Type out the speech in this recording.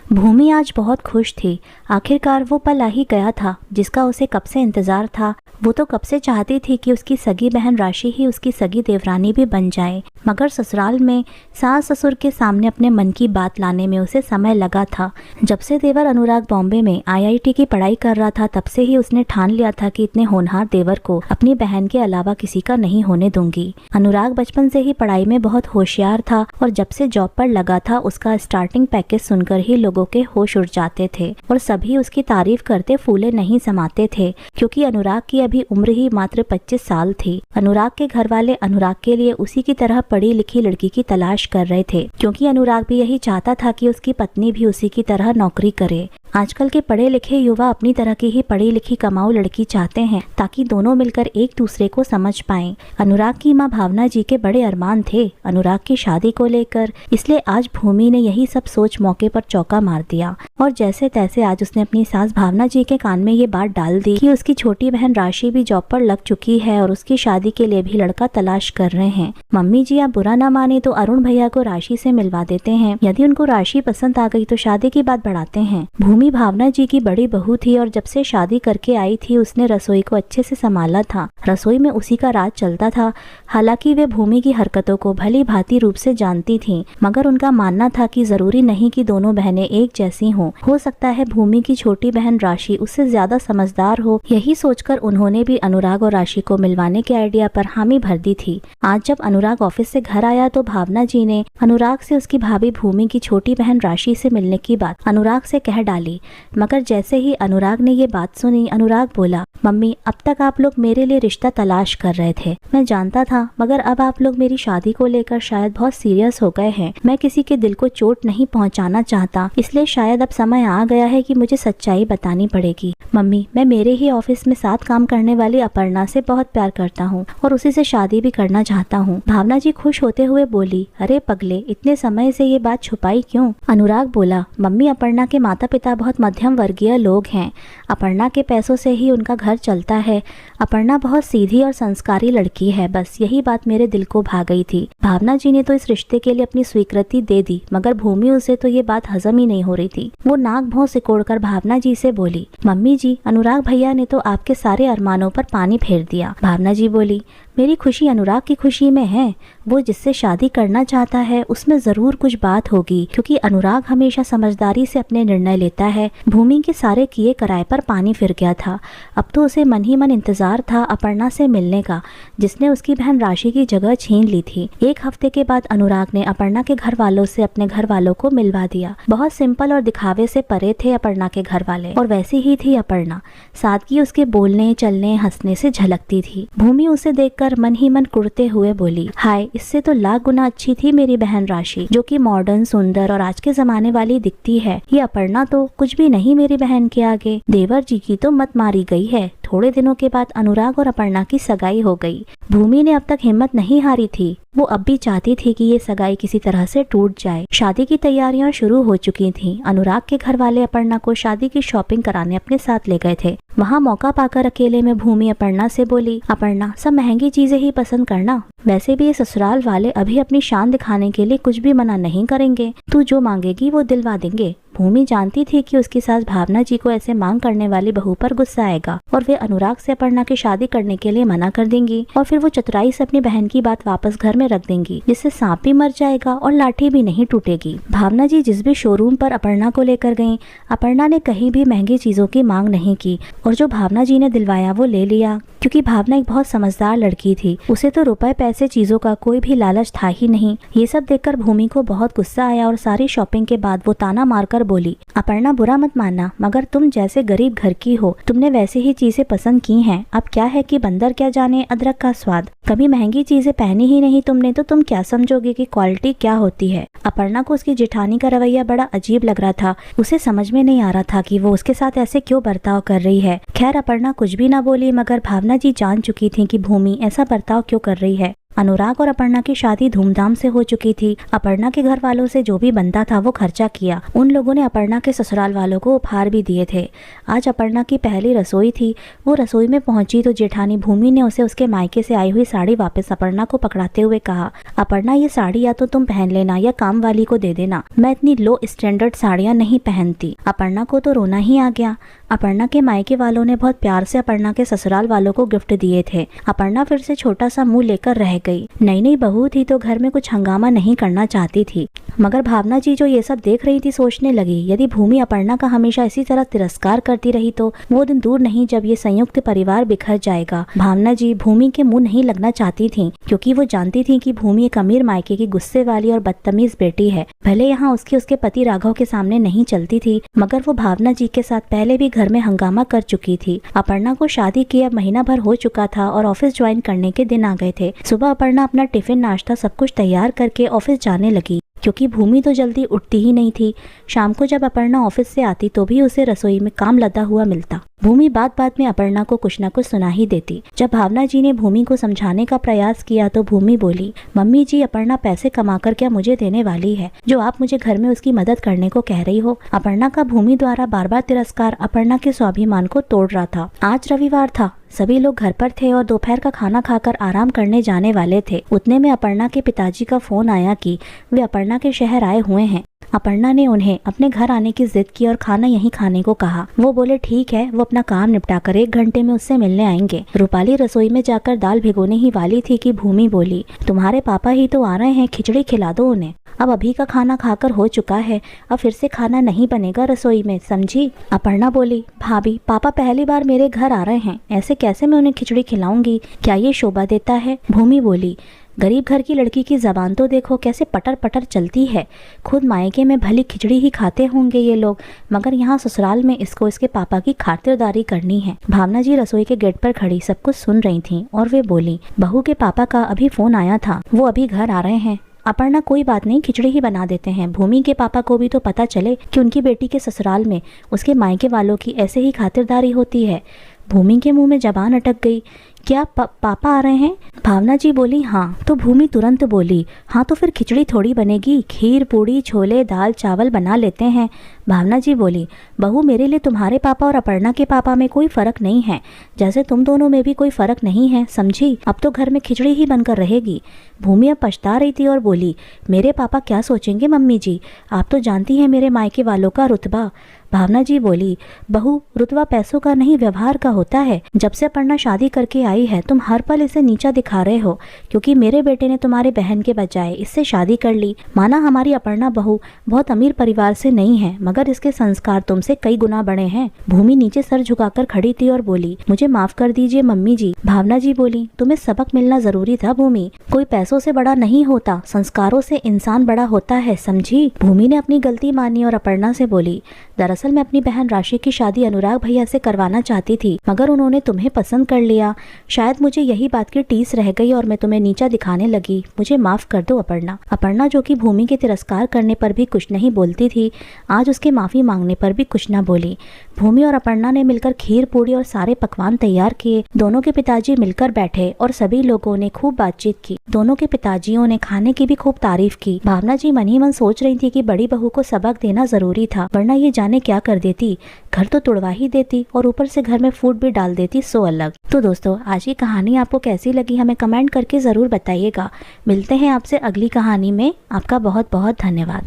भूमि आज बहुत खुश थी। आखिरकार वो पल आ ही गया था जिसका उसे कब से इंतजार था। वो तो कब से चाहती थी कि उसकी सगी बहन राशि ही उसकी सगी देवरानी भी बन जाए, मगर ससुराल में सास ससुर के सामने अपने मन की बात लाने में उसे समय लगा था। जब से देवर अनुराग बॉम्बे में IIT की पढ़ाई कर रहा था तब से ही उसने ठान लिया था कि इतने होनहार देवर को अपनी बहन के अलावा किसी का नहीं होने दूंगी। अनुराग बचपन से ही पढ़ाई में बहुत होशियार था और जब से जॉब पर लगा था उसका स्टार्टिंग पैकेज सुनकर ही लोगों के होश उड़ जाते थे और सभी उसकी तारीफ करते फूले नहीं समाते थे, क्योंकि अनुराग की अभी उम्र ही मात्र 25 साल थी। अनुराग के घर वाले अनुराग के लिए उसी की तरह पढ़ी लिखी लड़की की तलाश कर रहे थे, क्योंकि अनुराग भी यही चाहता था कि उसकी पत्नी भी उसी की तरह नौकरी करे। आजकल के पढ़े लिखे युवा अपनी तरह की ही पढ़ी लिखी कमाऊ लड़की चाहते हैं ताकि दोनों मिलकर एक दूसरे को समझ पाएं। अनुराग की मां भावना जी के बड़े अरमान थे अनुराग की शादी को लेकर, इसलिए आज भूमि ने यही सब सोच मौके पर चौका मार दिया और जैसे तैसे आज उसने अपनी सास भावना जी के कान में ये बात डाल दी कि उसकी छोटी बहन राशि भी जॉब पर लग चुकी है और उसकी शादी के लिए भी लड़का तलाश कर रहे हैं। मम्मी जी आप बुरा ना माने तो अरुण भैया को राशि से मिलवा देते हैं, यदि उनको राशि पसंद आ गई तो शादी की बात बढ़ाते हैं। भूमि भावना जी की बड़ी बहू थी और जब से शादी करके आई थी उसने रसोई को अच्छे से संभाला था। रसोई में उसी का राज चलता था। हालांकि वे भूमि की हरकतों को भली भांति रूप से जानती थीं, मगर उनका मानना था कि जरूरी नहीं कि दोनों बहनें एक जैसी हों। हो सकता है भूमि की छोटी बहन राशि उससे ज्यादा समझदार हो। यही सोचकर उन्होंने भी अनुराग और राशि को मिलवाने के आइडिया पर हामी भर दी थी। आज जब अनुराग ऑफिस से घर आया तो भावना जी ने अनुराग से उसकी भाभी भूमि की छोटी बहन राशि से मिलने की बात अनुराग से कह डाली, मगर जैसे ही अनुराग ने ये बात सुनी अनुराग बोला, मम्मी अब तक आप लोग मेरे लिए रिश्ता तलाश कर रहे थे, मैं जानता था, मगर अब आप लोग मेरी शादी को लेकर शायद बहुत सीरियस हो गए हैं। मैं किसी के दिल को चोट नहीं पहुंचाना चाहता, इसलिए शायद अब समय आ गया है कि मुझे सच्चाई बतानी पड़ेगी। मम्मी मैं मेरे ही ऑफिस में साथ काम करने वाली अपर्णा से बहुत प्यार करता हूँ और उसी से शादी भी करना चाहता हूँ। भावना जी खुश होते हुए बोली, अरे पगले इतने समय से ये बात छुपाई क्यों? अनुराग बोला, मम्मी अपर्णा के माता पिता बहुत मध्यम वर्गीय लोग हैं। अपर्णा के पैसों से ही उनका घर चलता है। अपर्णा बहुत सीधी और संस्कारी लड़की है, बस यही बात मेरे दिल को भा गई थी। भावना जी ने तो इस रिश्ते के लिए अपनी स्वीकृति दे दी, मगर भूमि उसे तो ये बात हजम ही नहीं हो रही थी। वो नाक भौं सिकोड़कर भावना जी से बोली, मम्मी जी अनुराग भैया ने तो आपके सारे अरमानों पर पानी फेर दिया। भावना जी बोली, मेरी खुशी अनुराग की खुशी में है। वो जिससे शादी करना चाहता है उसमें जरूर कुछ बात होगी, क्योंकि अनुराग हमेशा समझदारी से अपने निर्णय लेता है। भूमि के सारे किए कराए पर पानी फिर गया था। अब तो उसे मन ही मन इंतजार था अपर्णा से मिलने का, जिसने उसकी बहन राशि की जगह छीन ली थी। एक हफ्ते के बाद अनुराग ने अपर्णा के घर वालों से अपने घर वालों को मिलवा दिया। बहुत सिंपल और दिखावे से परे थे अपर्णा के घर वाले, और वैसी ही थी अपर्णा। सादगी उसके बोलने चलने हंसने से झलकती थी। भूमि उसे देखकर मन ही मन कुड़ते हुए बोली, हाय इससे तो लाख गुना अच्छी थी मेरी बहन राशि, जो कि मॉडर्न सुंदर और आज के जमाने वाली दिखती है। ये अपर्णा तो कुछ भी नहीं मेरी बहन के आगे। देवर जी की तो मत मारी गई है। थोड़े दिनों के बाद अनुराग और अपर्णा की सगाई हो गई। भूमि ने अब तक हिम्मत नहीं हारी थी। वो अब भी चाहती थी कि ये सगाई किसी तरह से टूट जाए। शादी की तैयारियां शुरू हो चुकी थीं। अनुराग के घर वाले अपर्णा को शादी की शॉपिंग कराने अपने साथ ले गए थे। वहाँ मौका पाकर अकेले में भूमि अपर्णा से बोली, अपर्णा सब महंगी चीजें ही पसंद करना, वैसे भी ये ससुराल वाले अभी अपनी शान दिखाने के लिए कुछ भी मना नहीं करेंगे। तू जो मांगेगी वो दिलवा देंगे। भूमि जानती थी कि उसकी सास भावना जी को ऐसे मांग करने वाली बहू पर गुस्सा आएगा और वे अनुराग से अपर्णा की शादी करने के लिए मना कर देंगी, और फिर वो चतुराई से अपनी बहन की बात वापस घर में रख देंगी, जिससे सांप भी मर जाएगा और लाठी भी नहीं टूटेगी। भावना जी जिस भी शोरूम पर अपर्णा को लेकर गयी, अपर्णा ने कहीं भी महंगी चीजों की मांग नहीं की, और जो भावना जी ने दिलवाया वो ले लिया, क्योंकि भावना एक बहुत समझदार लड़की थी। उसे तो रुपए पैसे चीजों का कोई भी लालच था ही नहीं। ये सब देखकर भूमि को बहुत गुस्सा आया और सारी शॉपिंग के बाद वो ताना मारकर बोली, अपर्णा बुरा मत मानना, मगर तुम जैसे गरीब घर की हो, तुमने वैसे ही चीजें पसंद की हैं। अब क्या है कि बंदर क्या जाने अदरक का स्वाद। कभी महंगी चीजें पहनी ही नहीं तुमने, तो तुम क्या समझोगे कि क्वालिटी क्या होती है। अपर्णा को उसकी जेठानी का रवैया बड़ा अजीब लग रहा था। उसे समझ में नहीं आ रहा था कि वो उसके साथ ऐसे क्यों बर्ताव कर रही है। खैर अपर्णा कुछ भी ना बोली, मगर भावना जी जान चुकी थी कि भूमि ऐसा बर्ताव क्यों कर रही है। अनुराग और अपर्णा की शादी धूमधाम से हो चुकी थी। अपर्णा के घर वालों से जो भी बनता था वो खर्चा किया। उन लोगों ने अपर्णा के ससुराल वालों को उपहार भी दिए थे। आज अपर्णा की पहली रसोई थी। वो रसोई में पहुंची तो जेठानी भूमि ने उसे उसके मायके से आई हुई साड़ी वापस अपर्णा को पकड़ाते हुए कहा, अपर्णा ये साड़ी या तो तुम पहन लेना या काम वाली को दे देना, मैं इतनी लो स्टैंडर्ड साड़ियाँ नहीं पहनती। अपर्णा को तो रोना ही आ गया। अपर्णा के मायके वालों ने बहुत प्यार से अपर्णा के ससुराल वालों को गिफ्ट दिए थे। अपर्णा फिर से छोटा सा मुंह लेकर रह गई। नई नई बहू थी तो घर में कुछ हंगामा नहीं करना चाहती थी, मगर भावना जी जो ये सब देख रही थी सोचने लगी, यदि भूमि अपर्णा का हमेशा इसी तरह तिरस्कार करती रही तो वो दिन दूर नहीं जब ये संयुक्त परिवार बिखर जाएगा। भावना जी भूमि के मुंह नहीं लगना चाहती थी, क्योंकि वो जानती थी कि भूमि एक अमीर मायके की गुस्से वाली और बदतमीज बेटी है। भले यहाँ उसके पति राघव के सामने नहीं चलती थी, मगर वो भावना जी के साथ पहले भी घर में हंगामा कर चुकी थी। अपर्णा को शादी के अब महीना भर हो चुका था और ऑफिस ज्वाइन करने के दिन आ गए थे। सुबह अपर्णा अपना टिफिन नाश्ता सब कुछ तैयार करके ऑफिस जाने लगी, क्योंकि भूमि तो जल्दी उठती ही नहीं थी। शाम को जब अपर्णा ऑफिस से आती तो भी उसे रसोई में काम लदा हुआ मिलता। भूमि बात बात में अपर्णा को कुछ न कुछ सुना ही देती। जब भावना जी ने भूमि को समझाने का प्रयास किया तो भूमि बोली, मम्मी जी अपर्णा पैसे कमाकर क्या मुझे देने वाली है जो आप मुझे घर में उसकी मदद करने को कह रही हो। अपर्णा का भूमि द्वारा बार बार तिरस्कार अपर्णा के स्वाभिमान को तोड़ रहा था। आज रविवार था, सभी लोग घर पर थे और दोपहर का खाना खाकर आराम करने जाने वाले थे। उतने में अपर्णा के पिताजी का फोन आया कि वे अपर्णा के शहर आए हुए हैं। अपर्णा ने उन्हें अपने घर आने की जिद की और खाना यहीं खाने को कहा। वो बोले ठीक है, वो अपना काम निपटा कर 1 घंटे में उससे मिलने आएंगे। रूपाली रसोई में जाकर दाल भिगोने ही वाली थी कि भूमि बोली, तुम्हारे पापा ही तो आ रहे हैं, खिचड़ी खिला दो उन्हें। अब अभी का खाना खाकर हो चुका है, अब फिर से खाना नहीं बनेगा रसोई में, समझी। अपर्णा बोली, भाभी पापा पहली बार मेरे घर आ रहे हैं, ऐसे कैसे मैं उन्हें खिचड़ी खिलाऊंगी, क्या ये शोभा देता है। भूमि बोली, गरीब घर की लड़की की जबान तो देखो कैसे पटर पटर चलती है। खुद मायके में भली खिचड़ी ही खाते होंगे ये लोग, मगर यहाँ ससुराल में इसको इसके पापा की खातिरदारी करनी है। भावना जी रसोई के गेट पर खड़ी सब कुछ सुन रही थीं और वे बोली, बहू के पापा का अभी फोन आया था, वो अभी घर आ रहे हैं। अपर्णा, कोई बात नहीं, खिचड़ी ही बना देते हैं। भूमि के पापा को भी तो पता चले कि उनकी बेटी के ससुराल में उसके मायके वालों की ऐसे ही खातिरदारी होती है। भूमि के मुंह में जबान अटक गई। क्या पापा आ रहे हैं? भावना जी बोली, हाँ। तो भूमि तुरंत बोली, हाँ तो फिर खिचड़ी थोड़ी बनेगी, खीर पूड़ी छोले दाल चावल बना लेते हैं। भावना जी बोली, बहू मेरे लिए तुम्हारे पापा और अपर्णा के पापा में कोई फर्क नहीं है, जैसे तुम दोनों में भी कोई फर्क नहीं है, समझी। अब तो घर में खिचड़ी ही बनकर रहेगी। भूमि अब पछता रही थी और बोली, मेरे पापा क्या सोचेंगे मम्मी जी, आप तो जानती हैं मेरे मायके वालों का रुतबा। भावना जी बोली, बहू रुतबा पैसों का नहीं व्यवहार का होता है। जब से अपर्णा शादी करके आई है तुम हर पल इसे नीचा दिखा रहे हो, क्योंकि मेरे बेटे ने तुम्हारे बहन के बजाय इससे शादी कर ली। माना हमारी अपर्णा बहू बहुत अमीर परिवार से नहीं है, मगर इसके संस्कार तुमसे कई गुना बड़े हैं। भूमि नीचे सर झुकाकर खड़ी थी और बोली, मुझे माफ कर दीजिए मम्मी जी। भावना जी बोली, तुम्हें सबक मिलना जरूरी था भूमि, कोई पैसों से बड़ा नहीं होता, संस्कारों से इंसान बड़ा होता है, समझी। भूमि ने अपनी गलती मानी और अपर्णा से बोली, दरअसल मैं अपनी बहन राशि की शादी अनुराग भैया से करवाना चाहती थी, मगर उन्होंने तुम्हें पसंद कर लिया। शायद मुझे यही बात की टीस रह गई और मैं तुम्हें नीचा दिखाने लगी, मुझे माफ कर दो अपर्णा। अपर्णा जो कि भूमि के तिरस्कार करने पर भी कुछ नहीं बोलती थी, आज उसके माफी मांगने पर भी कुछ न बोली। भूमि और अपर्णा ने मिलकर खीर पूड़ी और सारे पकवान तैयार किए। दोनों के पिताजी मिलकर बैठे और सभी लोगों ने खूब बातचीत की। दोनों के पिताजियों ने खाने की भी खूब तारीफ की। भावना जी मन ही मन सोच रही थी कि बड़ी बहू को सबक देना जरूरी था, वरना ये जाने क्या कर देती, घर तो तुड़वा ही देती और ऊपर से घर में फूड भी डाल देती, सो अलग। तो दोस्तों आज की कहानी आपको कैसी लगी हमें कमेंट करके जरूर बताइएगा। मिलते हैं आपसे अगली कहानी में। आपका बहुत बहुत धन्यवाद।